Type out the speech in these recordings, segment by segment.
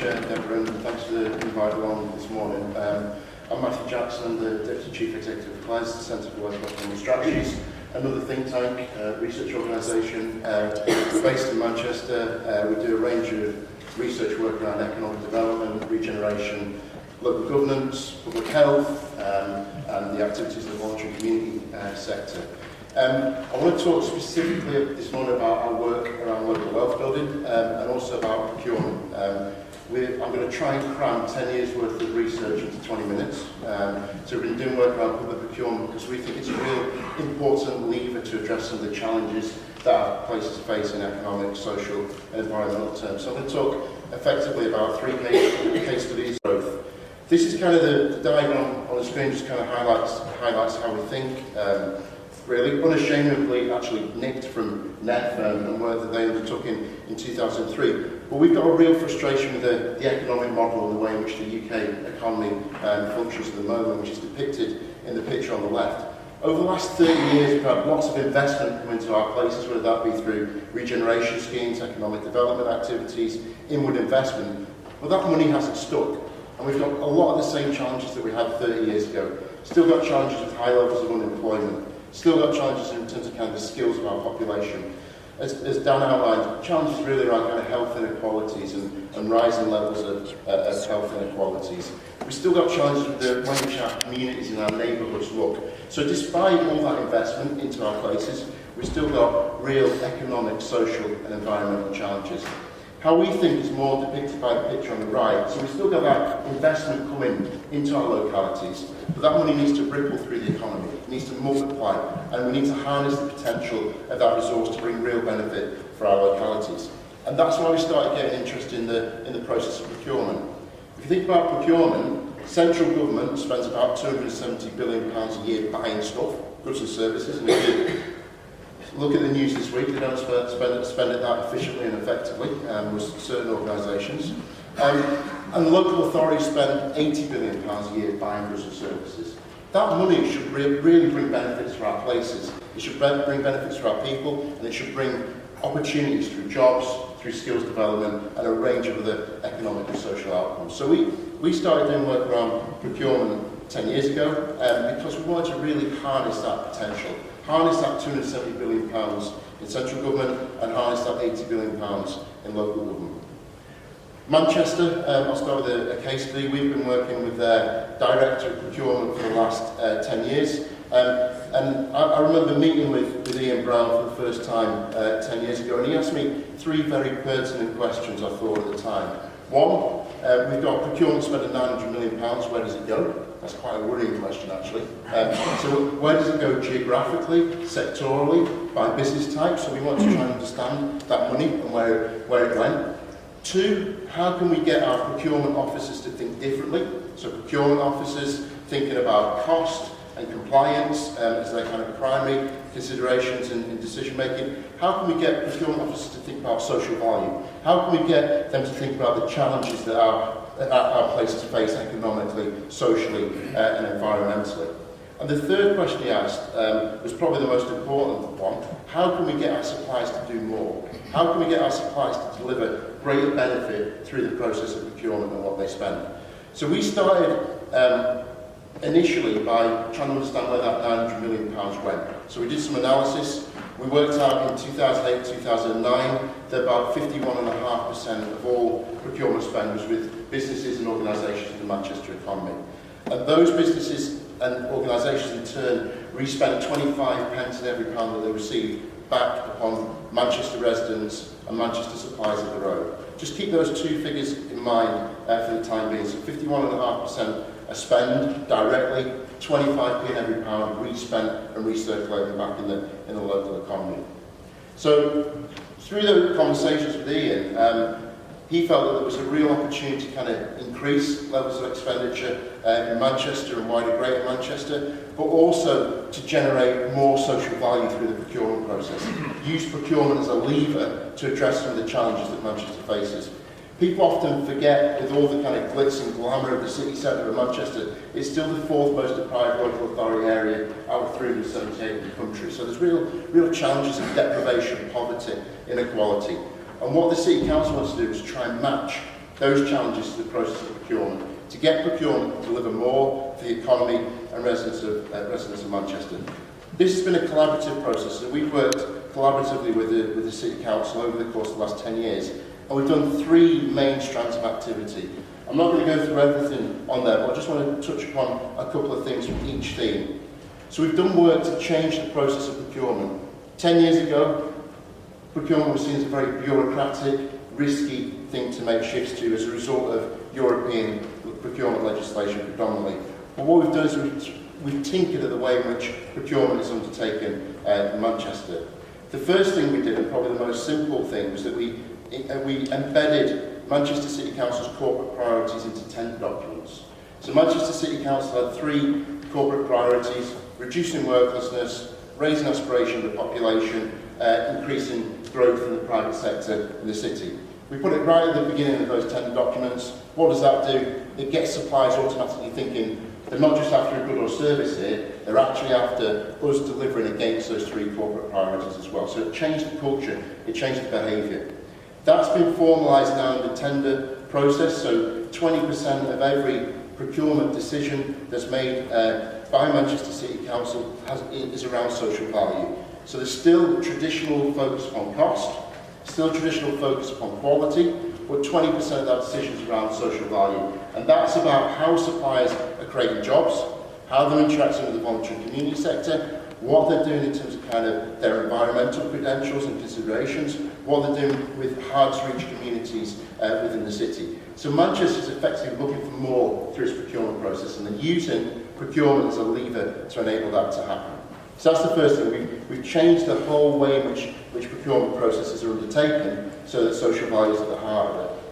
Deborah, and thanks for the invite along this morning. I'm Matthew Jackson, I'm the Deputy Chief Executive of CLES, the Centre for Local Economic Strategies, another think tank, research organisation based in Manchester. We do a range of research work around economic development, regeneration, local governance, public health, and the activities of the voluntary community sector. I want to talk specifically this morning about our work around local wealth building and also about procurement. I'm going to try and cram 10 years worth of research into 20 minutes. So we've been doing work around public procurement because we think it's a real important lever to address some of the challenges that our places face in economic, social and environmental terms. So I'm going to talk effectively about three case studies. Growth. This is kind of the diagram on the screen, just kind of highlights how we think. Really unashamedly actually nicked from NEF and work that they undertook in 2003. But we've got a real frustration with the economic model and the way in which the UK economy functions at the moment, which is depicted in the picture on the left. Over the last 30 years, we've had lots of investment come into our places, whether that be through regeneration schemes, economic development activities, inward investment. But that money hasn't stuck. And we've got a lot of the same challenges that we had 30 years ago. Still got challenges with high levels of unemployment. Still got challenges in terms of kind of the skills of our population. As Dan outlined, challenges really around kind of health inequalities and rising levels of health inequalities. We've still got challenges with the way in which our communities and our neighbourhoods look. So despite all that investment into our places, we've still got real economic, social and environmental challenges. How we think is more depicted by the picture on the right. So we've still got that investment coming into our localities, but that money needs to ripple through the economy, it needs to multiply, and we need to harness the potential of that resource to bring real benefit for our localities. And that's why we started getting interested in the process of procurement. If you think about procurement, central government spends about £270 billion a year buying stuff, goods and services, and look at the news this week, they don't spend it that efficiently and effectively with certain organisations. And local authorities spend £80 billion a year buying goods and services. That money should really bring benefits for our places. It should bring benefits for our people, and it should bring opportunities through jobs, through skills development, and a range of other economic and social outcomes. So we started doing work around procurement 10 years ago because we wanted to really harness that potential. Harness that £270 billion in central government and harness that £80 billion in local government. Manchester, I'll start with a case study. We've been working with their Director of Procurement for the last 10 years. And I remember meeting with Ian Brown for the first time 10 years ago, and he asked me three very pertinent questions, I thought, at the time. One, we've got procurement spending £900 million, where does it go? That's quite a worrying question, actually. So where does it go geographically, sectorally, by business type? So we want to try and understand that money and where it went. Two, how can we get our procurement officers to think differently? So procurement officers thinking about cost and compliance as their kind of primary considerations in decision making. How can we get procurement officers to think about social value? How can we get them to think about the challenges that our places face economically, socially and environmentally? And the third question he asked was probably the most important one. How can we get our suppliers to do more? How can we get our suppliers to deliver greater benefit through the process of procurement and what they spend? So we started initially by trying to understand where that £900 million went. So we did some analysis. We worked out in 2008-2009 that about 51.5% of all procurement spend was with businesses and organisations in the Manchester economy. And those businesses and organisations in turn re-spent 25 pence in every pound that they received back upon Manchester residents and Manchester suppliers of the road. Just keep those two figures in mind for the time being. So 51.5% are spend directly, 25p in every pound re-spent and recirculated back in the local economy. So through the conversations with Ian, he felt that there was a real opportunity to kind of increase levels of expenditure in Manchester and wider Greater Manchester, but also to generate more social value through the procurement process. Use procurement as a lever to address some of the challenges that Manchester faces. People often forget, with all the kind of glitz and glamour of the city centre of Manchester, it's still the fourth most deprived local authority area out of 378 in the country. So there's real challenges of deprivation, poverty, inequality. And what the City Council wants to do is try and match those challenges to the process of procurement, to get procurement to deliver more for the economy and residents of Manchester. This has been a collaborative process, so we've worked collaboratively with the City Council over the course of the last 10 years, and we've done 3 main strands of activity. I'm not going to go through everything on there, but I just want to touch upon a couple of things from each theme. So we've done work to change the process of procurement. 10 years ago, procurement was seen as a very bureaucratic, risky thing to make shifts to as a result of European procurement legislation predominantly. But what we've done is we've tinkered at the way in which procurement is undertaken in Manchester. The first thing we did, and probably the most simple thing, was that we embedded Manchester City Council's corporate priorities into tender documents. So Manchester City Council had 3 corporate priorities: reducing worklessness, raising aspiration of the population, increasing growth in the private sector in the city. We put it right at the beginning of those tender documents. What does that do? It gets suppliers automatically thinking they're not just after a good or service here, they're actually after us delivering against those 3 corporate priorities as well. So it changed the culture, it changed the behaviour. That's been formalised now in the tender process, so 20% of every procurement decision that's made by Manchester City Council is around social value. So there's still traditional focus upon cost, still traditional focus upon quality, but 20% of that decision is around social value. And that's about how suppliers are creating jobs, how they're interacting with the voluntary community sector, what they're doing in terms of kind of their environmental credentials and considerations, what they're doing with hard-to-reach communities within the city. So Manchester is effectively looking for more through its procurement process, and they're using procurement as a lever to enable that to happen. So that's the first thing. We've changed the whole way in which procurement processes are undertaken so that social value is at the heart of it.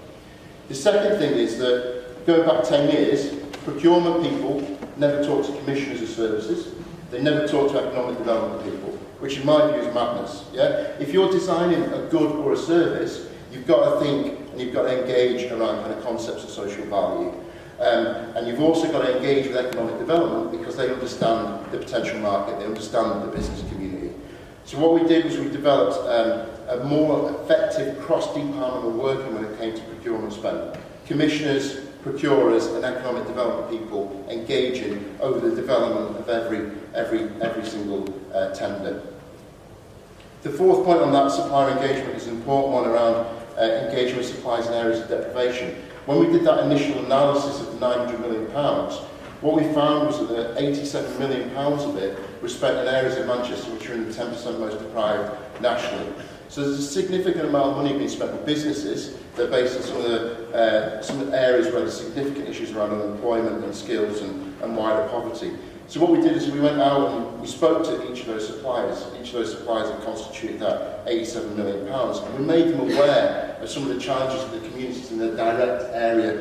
The second thing is that, going back 10 years, procurement people never talk to commissioners of services. They never talk to economic development people, which in my view is madness. Yeah? If you're designing a good or a service, you've got to think and you've got to engage around kind of concepts of social value. And you've also got to engage with economic development because they understand the potential market, they understand the business community. So what we did was we developed a more effective cross-departmental working when it came to procurement spend. Commissioners, procurers and economic development people engaging over the development of every single tender. The fourth point on that supplier engagement is an important one around engaging with suppliers in areas of deprivation. When we did that initial analysis of the £900 million, what we found was that £87 million of it was spent in areas of Manchester which are in the 10% most deprived nationally. So there's a significant amount of money being spent on businesses that are based on some of the areas where there's significant issues around unemployment and skills and wider poverty. So what we did is we went out and we spoke to each of those suppliers that constituted that £87 million, and we made them aware of some of the challenges that the communities in the direct area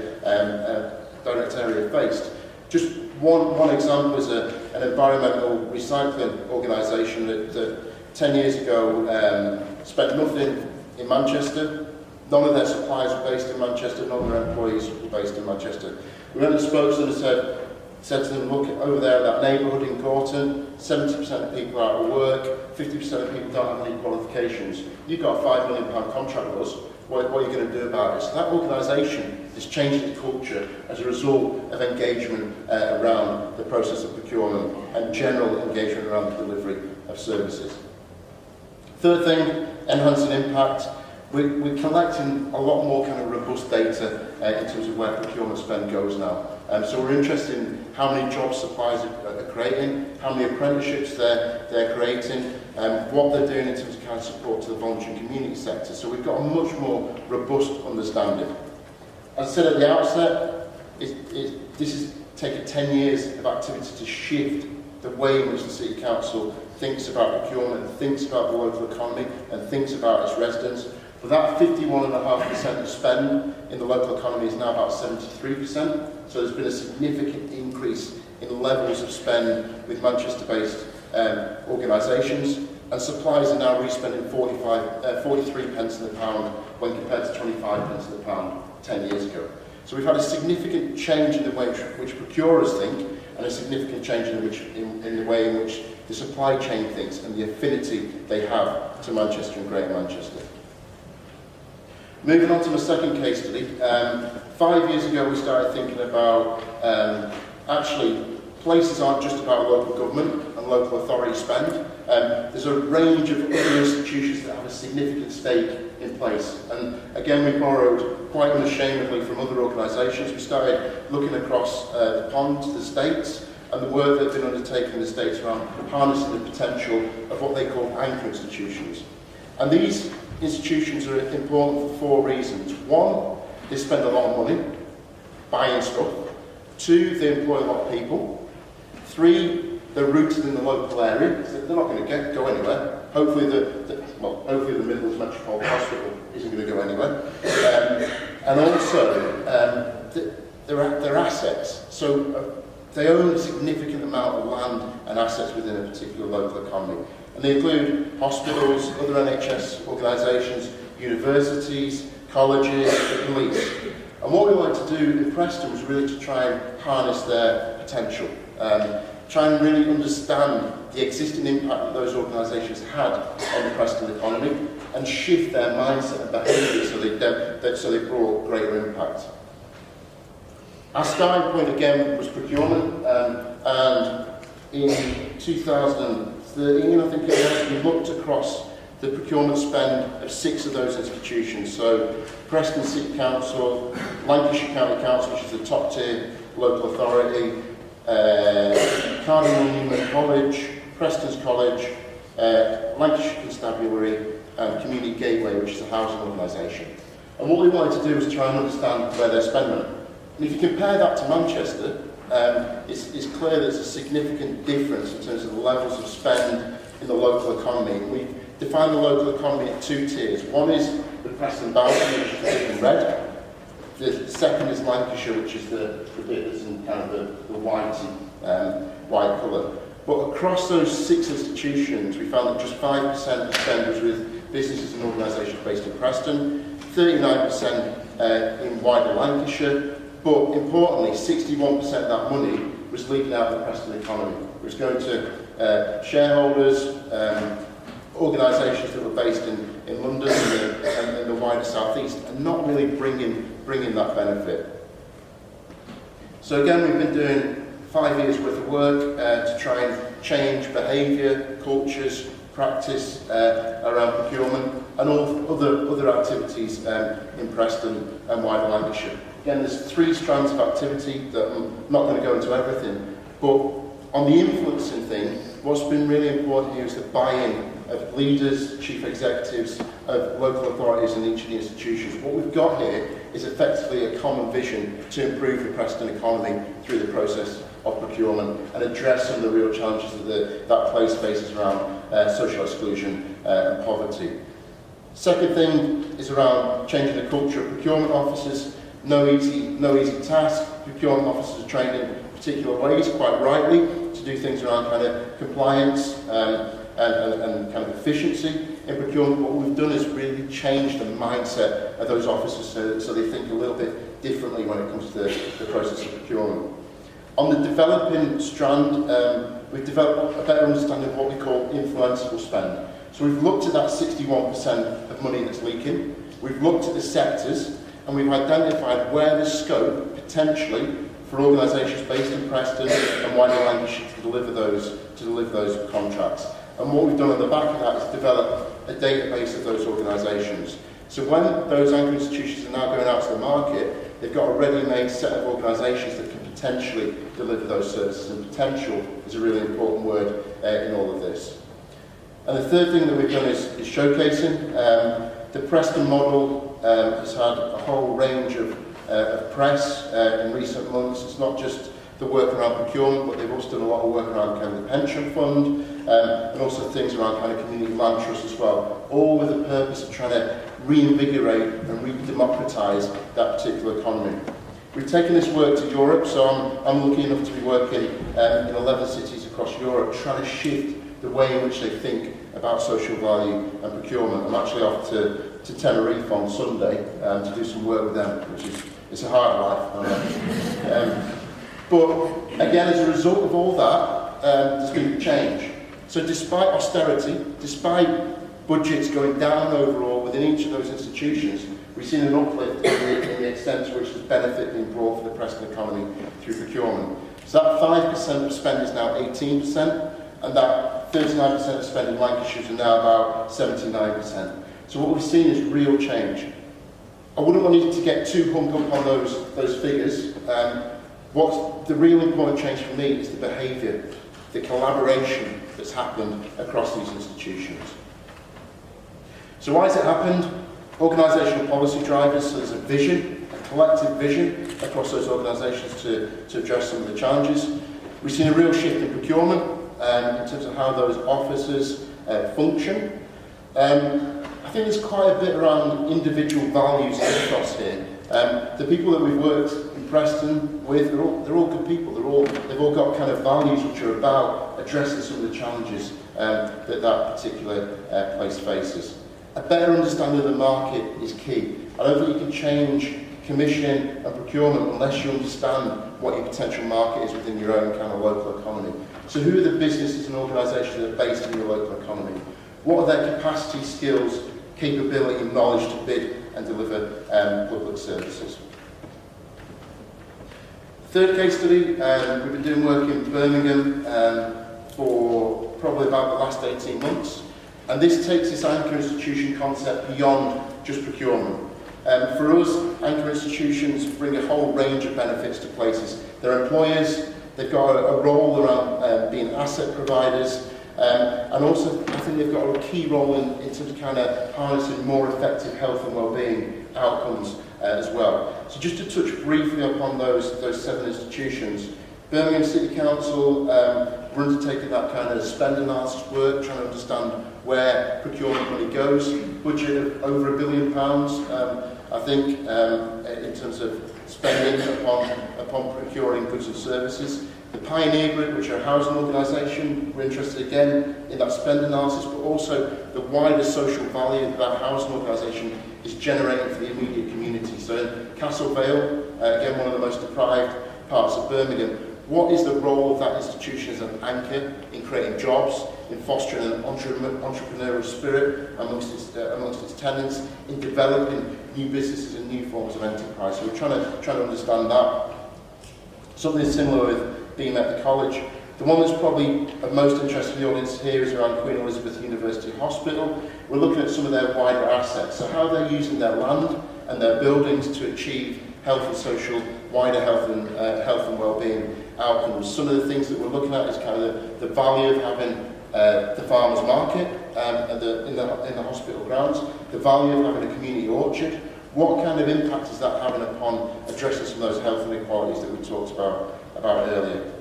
faced. Just one example is an environmental recycling organisation that 10 years ago spent nothing in Manchester. None of their suppliers were based in Manchester, none of their employees were based in Manchester. We went and spoke to them and said to them, look, over there in that neighbourhood in Gorton, 70% of people are out of work, 50% of people don't have any qualifications. You've got a £5 million contract with us, what are you going to do about it? So that organisation is changing the culture as a result of engagement around the process of procurement and general engagement around the delivery of services. Third thing, enhancing impact. We're collecting a lot more kind of robust data in terms of where procurement spend goes now. So we're interested in how many jobs suppliers are creating, how many apprenticeships they're creating, what they're doing in terms of kind of support to the voluntary community sector. So we've got a much more robust understanding. As I said at the outset, this has taken 10 years of activity to shift the way in which the City Council thinks about procurement, thinks about the local economy, and thinks about its residents. But that 51.5% of spend in the local economy is now about 73%. So there's been a significant increase in levels of spend with Manchester-based organisations. And suppliers are now respending 43 pence in the pound when compared to 25 pence in the pound 10 years ago. So we've had a significant change in the way in which procurers think, and a significant change in the way in which the supply chain thinks and the affinity they have to Manchester and Greater Manchester. Moving on to my second case study. 5 years ago we started thinking about actually places aren't just about local government and local authority spend. There's a range of other institutions that have a significant stake in place. And again, we borrowed quite unashamedly from other organisations. We started looking across the pond to the States and the work that had been undertaken in the States around harnessing the potential of what they call anchor institutions. And these institutions are important for 4 reasons. 1, they spend a lot of money buying stuff. 2, they employ a lot of people. 3, they're rooted in the local area, so they're not going to go anywhere. Hopefully hopefully the Midlands Metropolitan Hospital isn't going to go anywhere. And also, they're assets. So they own a significant amount of land and assets within a particular local economy. And they include hospitals, other NHS organisations, universities, colleges, the police. And what we wanted to do in Preston was really to try and harness their potential. Try and really understand the existing impact that those organisations had on the Preston economy and shift their mindset and behaviour so they brought greater impact. Our starting point again was procurement, and in 2013, I think it was, we looked across the procurement spend of 6 of those institutions. So Preston City Council, Lancashire County Council, which is the top tier local authority, Cardinal Newman College, Preston's College, Lancashire Constabulary, and Community Gateway, which is a housing organisation. And what we wanted to do was try and understand where they're spending it. And if you compare that to Manchester, it's clear there's a significant difference in terms of the levels of spend in the local economy. We've defined the local economy at 2 tiers. One is the Preston boundary, which is in red. The second is Lancashire, which is the bit that's in kind of the white colour. But across those 6 institutions, we found that just 5% of spend was with businesses and organisations based in Preston, 39% in wider Lancashire, but importantly, 61% of that money was leaking out of the Preston economy. It was going to shareholders, organisations that were based in London and the wider South East, and not really bringing that benefit. So again, we've been doing 5 years worth of work to try and change behaviour, cultures, practice around procurement and all other activities in Preston and wider Lancashire. Again, there's 3 strands of activity that I'm not going to go into everything, but on the influencing thing, what's been really important here is the buy-in of leaders, chief executives, of local authorities in each of the institutions. What we've got here is effectively a common vision to improve the Preston economy through the process of procurement and address some of the real challenges that place faces around social exclusion and poverty. Second thing is around changing the culture of procurement officers. No easy task. Procurement officers are trained in particular ways, quite rightly, to do things around kind of compliance and kind of efficiency in procurement. What we've done is really change the mindset of those officers so they think a little bit differently when it comes to the process of procurement. On the developing strand, we've developed a better understanding of what we call influenceable spend. So we've looked at that 61% of money that's leaking, we've looked at the sectors, and we've identified where there's scope, potentially, for organisations based in Preston and wider Lancashire to deliver those contracts. And what we've done on the back of that is develop a database of those organisations. So when those anchor institutions are now going out to the market, they've got a ready-made set of organisations that can potentially deliver those services, and potential is a really important word in all of this. And the third thing that we've done is showcasing. The Preston model has had a whole range of press in recent months. It's not just the work around procurement, but they've also done a lot of work around kind of the pension fund and also things around kind of community land trust as well, all with the purpose of trying to reinvigorate and re-democratise that particular economy. We've taken this work to Europe, so I'm lucky enough to be working in 11 cities across Europe, trying to shift the way in which they think about social value and procurement. I'm actually off to Tenerife on Sunday to do some work with them, which is it's a hard life, I know. But again, as a result of all that, there's been a change. So despite austerity, despite budgets going down overall within each of those institutions, we've seen an uplift in the extent to which there's benefit being brought for the Preston economy through procurement. So that 5% of spend is now 18%, and that 39% of spend in Lancashire is now about 79%. So what we've seen is real change. I wouldn't want you to get too hung up on those figures. What's the real important change for me is the behaviour, the collaboration that's happened across these institutions. So why has it happened? Organisational policy drivers, so there's a vision, a collective vision across those organisations to address some of the challenges. We've seen a real shift in procurement in terms of how those officers function. I think there's quite a bit around individual values across here. The people that we've worked in Preston with, they're all good people. They've all got kind of values which are about addressing some of the challenges that particular place faces. A better understanding of the market is key. I don't think you can change commission and procurement unless you understand what your potential market is within your own kind of local economy. So who are the businesses and organisations that are based in your local economy? What are their capacity, skills, capability and knowledge to bid and deliver public services? Third case study, we've been doing work in Birmingham for probably about the last 18 months. And this takes this anchor institution concept beyond just procurement. For us, anchor institutions bring a whole range of benefits to places. They're employers, they've got a role around being asset providers, and also I think they've got a key role in terms of kind of harnessing more effective health and wellbeing outcomes as well. So just to touch briefly upon those 7 institutions, Birmingham City Council, we're undertaking that kind of spend analysis work, trying to understand where procurement money goes. Budget of over £1 billion, I think, in terms of spending upon procuring goods and services. The Pioneer Group, which are a housing organisation, we're interested again in that spend analysis, but also the wider social value that that housing organisation is generating for the immediate community. So in Castle Vale, again one of the most deprived parts of Birmingham, what is the role of that institution as an anchor in creating jobs, in fostering an entrepreneurial spirit amongst its tenants, in developing new businesses and new forms of enterprise? So we're trying to understand that. Something similar with being at the college. The one that's probably of most interest to the audience here is around Queen Elizabeth University Hospital. We're looking at some of their wider assets, so how they're using their land and their buildings to achieve health and social, wider health and wellbeing outcomes. Some of the things that we're looking at is kind of the value of having the farmers market in the hospital grounds, the value of having a community orchard. What kind of impact is that having upon addressing some of those health inequalities that we talked about earlier?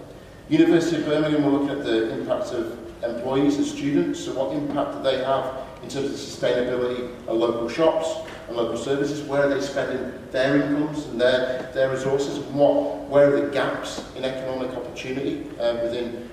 University of Birmingham, we're looking at the impact of employees and students, so what impact do they have in terms of sustainability of local shops and local services? Where are they spending their incomes and their resources? And where are the gaps in economic opportunity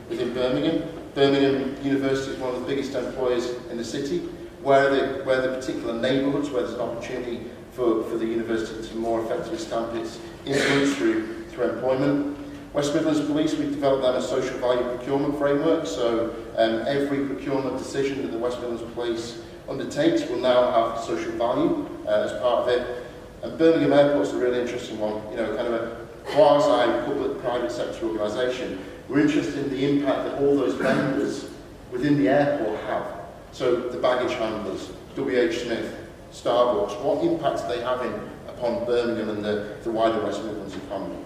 within Birmingham? Birmingham University is one of the biggest employers in the city. Where are the particular neighbourhoods where there's an opportunity for the university to more effectively stamp its influence through employment? West Midlands Police, we've developed them a social value procurement framework, so every procurement decision that the West Midlands Police undertakes will now have social value as part of it. And Birmingham Airport's a really interesting one, kind of a quasi-public-private sector organisation. We're interested in the impact that all those vendors within the airport have. So the baggage handlers, WH Smith, Starbucks, what impact are they having upon Birmingham and the wider West Midlands economy?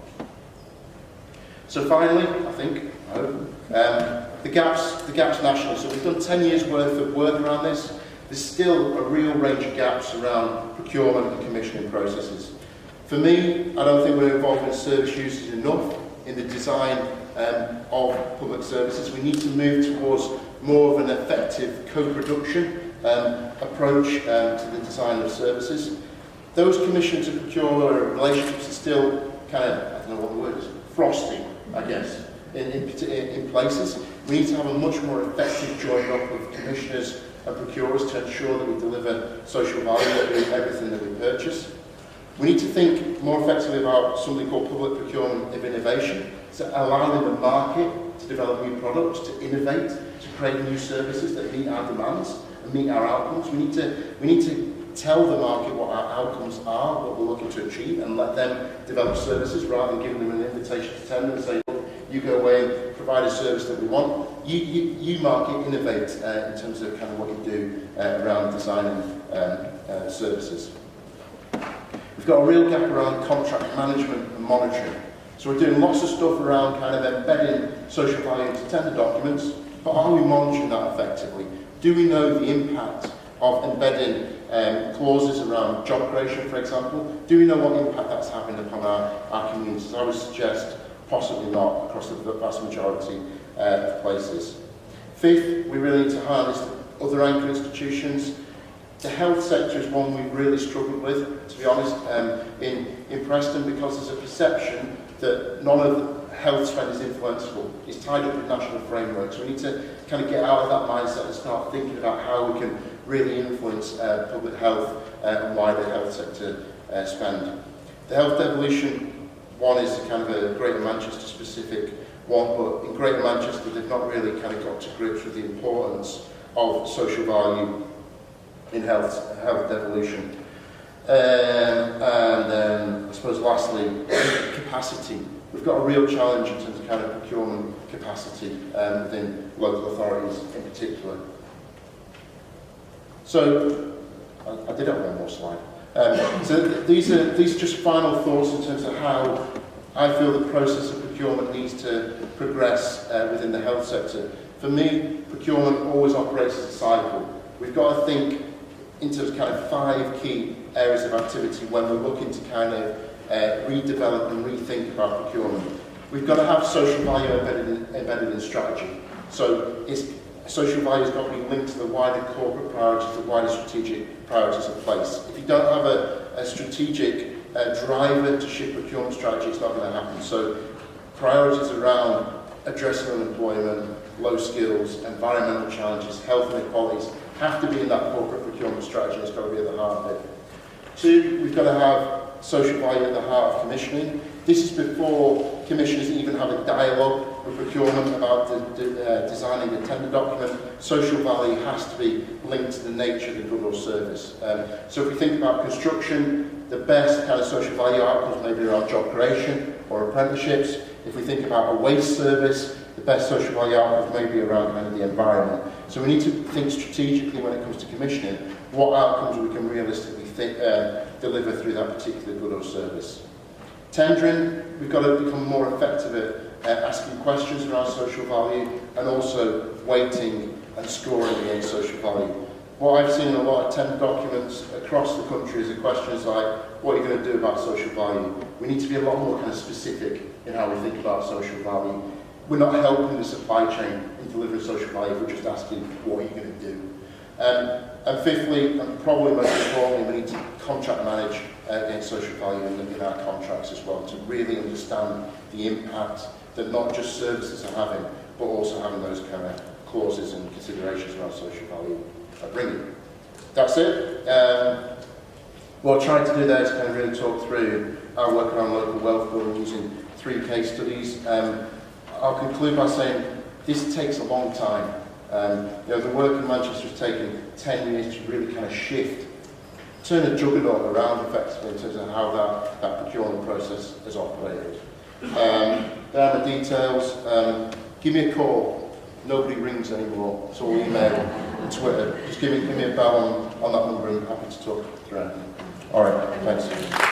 So finally, I hope, the gaps nationally. So we've done 10 years worth of work around this. There's still a real range of gaps around procurement and commissioning processes. For me, I don't think we're involved in service users enough in the design of public services. We need to move towards more of an effective co-production approach to the design of services. Those commissioned to procure relationships are still kind of, I don't know what the word is, frosty, I guess, in places. We need to have a much more effective joint up of commissioners and procurers to ensure that we deliver social value in everything that we purchase. We need to think more effectively about something called public procurement of innovation, so allowing the market to develop new products, to innovate, to create new services that meet our demands and meet our outcomes. We need to tell the market what our outcomes are, what we're looking to achieve, and let them develop services rather than giving them an invitation to tender and say, look, you go away and provide a service that we want. You market, innovate in terms of kind of what you do around designing services. We've got a real gap around contract management and monitoring. So we're doing lots of stuff around kind of embedding social value into tender documents, but are we monitoring that effectively? Do we know the impact of embedding clauses around job creation, for example? Do we know what impact that's having upon our communities? I would suggest possibly not across the vast majority of places. Fifth, we really need to harness other anchor institutions. The health sector is one we've really struggled with, to be honest, in Preston, because there's a perception that none of the health spend is influenceable. It's tied up with national frameworks. We need to kind of get out of that mindset and start thinking about how we can really influence public health and wider health sector spend. The health devolution one is kind of a Greater Manchester specific one, but in Greater Manchester they've not really kind of got to grips with the importance of social value in health devolution. And I suppose lastly, capacity. We've got a real challenge in terms of kind of procurement capacity within local authorities in particular. So, I did have one more slide. So these are just final thoughts in terms of how I feel the process of procurement needs to progress within the health sector. For me, procurement always operates as a cycle. We've got to think in terms of kind of 5 key areas of activity when we're looking to kind of redevelop and rethink about procurement. We've got to have social value embedded in strategy. So social value has got to be linked to the wider corporate priorities, the wider strategic priorities of place. If you don't have a strategic driver to shift procurement strategy, it's not going to happen. So priorities around addressing unemployment, low skills, environmental challenges, health inequalities have to be in that corporate procurement strategy. It's got to be at the heart of it. 2, we've got to have social value at the heart of commissioning. This is before commissioners even have a dialogue with procurement about designing the tender document. Social value has to be linked to the nature of the good or service. So if we think about construction, the best kind of social value outcomes may be around job creation or apprenticeships. If we think about a waste service, the best social value outcomes may be around kind of the environment. So we need to think strategically when it comes to commissioning, what outcomes we can realistically deliver through that particular good or service. Tendering, we've got to become more effective at asking questions around social value and also weighting and scoring against social value. What I've seen in a lot of tender documents across the country is questions like, what are you going to do about social value? We need to be a lot more kind of specific in how we think about social value. We're not helping the supply chain in delivering social value, we're just asking, what are you going to do? And fifthly, and probably most importantly, we need to contract manage against social value in our contracts as well, to really understand the impact that not just services are having, but also having those kind of clauses and considerations around social value are bringing. That's it. What I tried to do there is kind of really talk through our work around local wealth building using 3 case studies. I'll conclude by saying this takes a long time. The work in Manchester has taken 10 years to really kind of shift, turn a juggernaut around effectively in terms of how that procurement process has operated. There are the details. Give me a call. Nobody rings anymore. It's all email and Twitter. Just give me a bell on that number and I'm happy to talk through anything. All right, thanks.